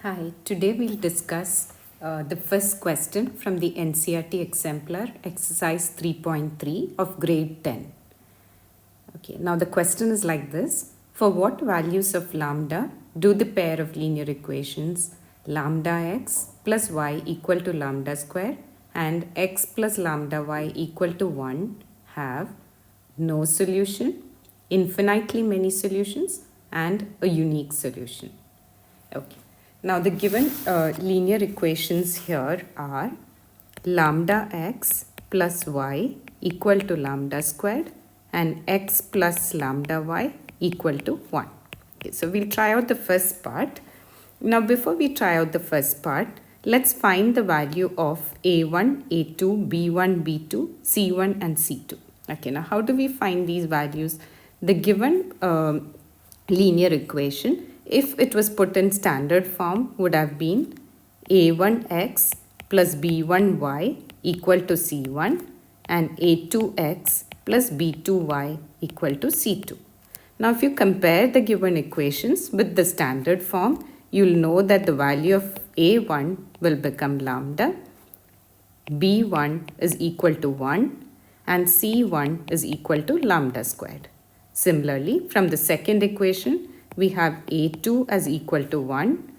Hi, today we'll discuss the first question from the Ncert Exemplar exercise 3.3 of grade 10. Okay, now the question is like this. For what values of lambda do the pair of linear equations lambda x plus y equal to lambda square and x plus lambda y equal to 1 have no solution, infinitely many solutions, and a unique solution? Okay. Now the given linear equations here are lambda x plus y equal to lambda squared and x plus lambda y equal to 1. Okay, so we'll try out the first part. Now before we try out the first part, let's find the value of a1, a2, b1, b2, c1 and c2. Okay, now how do we find these values? The given linear equation, if it was put in standard form, would have been a1x plus b1y equal to c1 and a2x plus b2y equal to c2. Now if you compare the given equations with the standard form, you'll know that the value of a1 will become lambda, b1 is equal to 1 and c1 is equal to lambda squared. Similarly, from the second equation, we have a2 as equal to 1,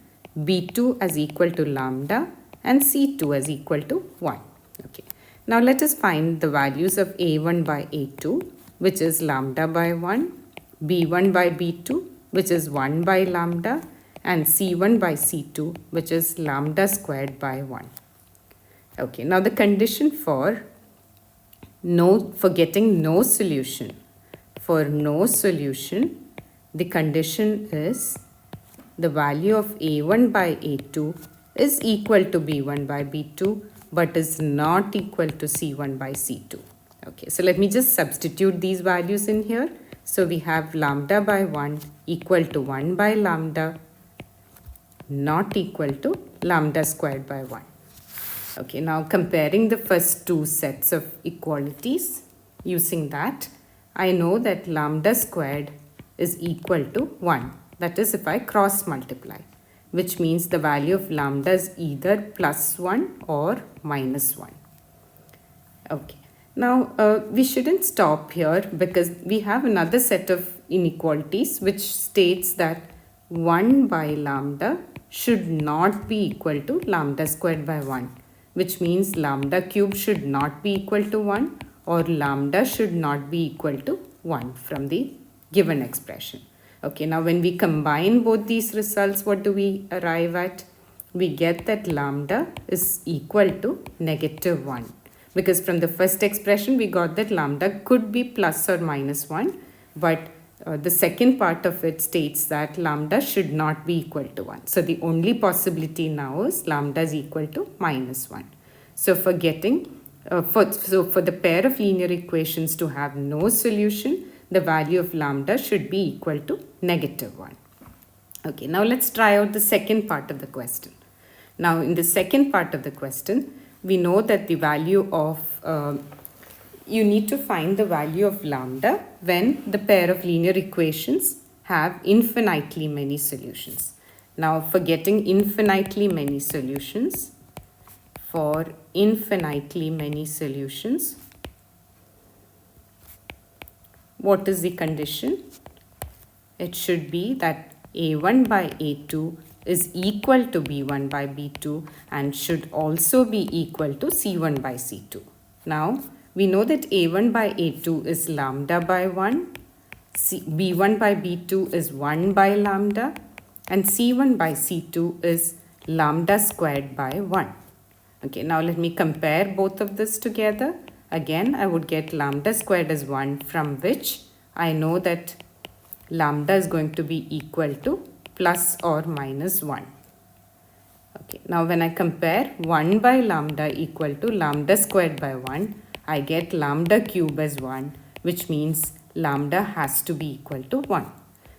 b2 as equal to lambda, and c2 as equal to 1. Okay. Now let us find the values of a1 by a2, which is lambda by 1, b1 by b2, which is 1 by lambda, and c1 by c2, which is lambda squared by 1. Okay, now the condition for getting no solution. For no solution, the condition is the value of a1 by a2 is equal to b1 by b2 but is not equal to c1 by c2. Okay, so let me just substitute these values in here. So we have lambda by 1 equal to 1 by lambda not equal to lambda squared by 1. Okay, now comparing the first two sets of equalities, using that, I know that lambda squared is equal to 1. That is if I cross multiply, which means the value of lambda is either plus 1 or minus 1. Okay, now we shouldn't stop here because we have another set of inequalities which states that 1 by lambda should not be equal to lambda squared by 1, which means lambda cube should not be equal to 1 or lambda should not be equal to 1 from the given expression. Okay, now when we combine both these results, what do we arrive at? We get that lambda is equal to negative 1, because from the first expression we got that lambda could be plus or minus 1, but the second part of it states that lambda should not be equal to 1. So the only possibility now is lambda is equal to minus 1. So for getting for the pair of linear equations to have no solution, the value of lambda should be equal to negative 1. Okay, now let's try out the second part of the question. Now in the second part of the question, we know that the value of, you need to find the value of lambda when the pair of linear equations have infinitely many solutions. Now for getting infinitely many solutions, what is the condition? It should be that a1 by a2 is equal to b1 by b2 and should also be equal to c1 by c2. Now, we know that a1 by a2 is lambda by 1, b1 by b2 is 1 by lambda, and c1 by c2 is lambda squared by 1. Okay, now let me compare both of this together. Again, I would get lambda squared as 1, from which I know that lambda is going to be equal to plus or minus 1. Okay, now when I compare 1 by lambda equal to lambda squared by 1, I get lambda cube as 1, which means lambda has to be equal to 1.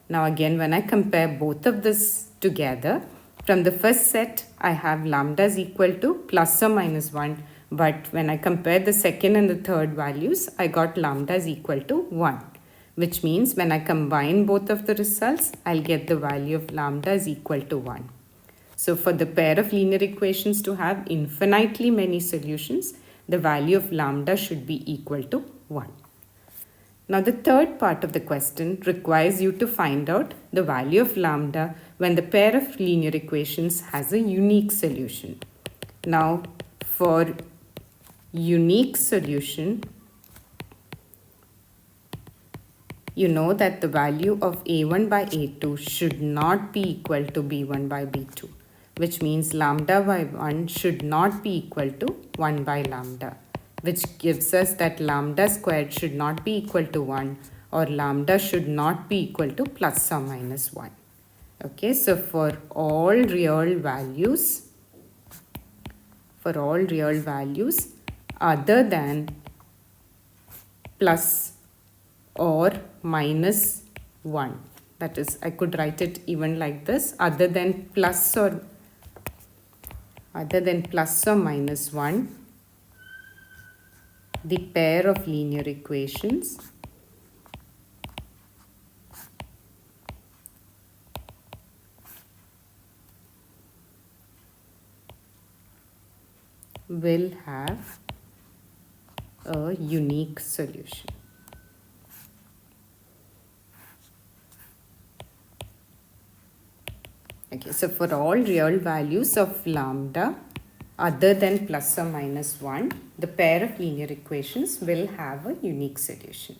Now again, when I compare both of this together, from the first set, I have lambda is equal to plus or minus 1. But when I compare the second and the third values, I got lambda is equal to 1. Which means when I combine both of the results, I'll get the value of lambda is equal to 1. So for the pair of linear equations to have infinitely many solutions, the value of lambda should be equal to 1. Now the third part of the question requires you to find out the value of lambda when the pair of linear equations has a unique solution. Now for unique solution, you know that the value of a1 by a2 should not be equal to b1 by b2, which means lambda by 1 should not be equal to 1 by lambda, which gives us that lambda squared should not be equal to 1 or lambda should not be equal to plus or minus 1. Okay, so for all real values other than plus or minus 1, that is, I could write it even like this, other than plus or minus 1, the pair of linear equations will have a unique solution. Okay, so for all real values of lambda other than plus or minus 1, the pair of linear equations will have a unique solution.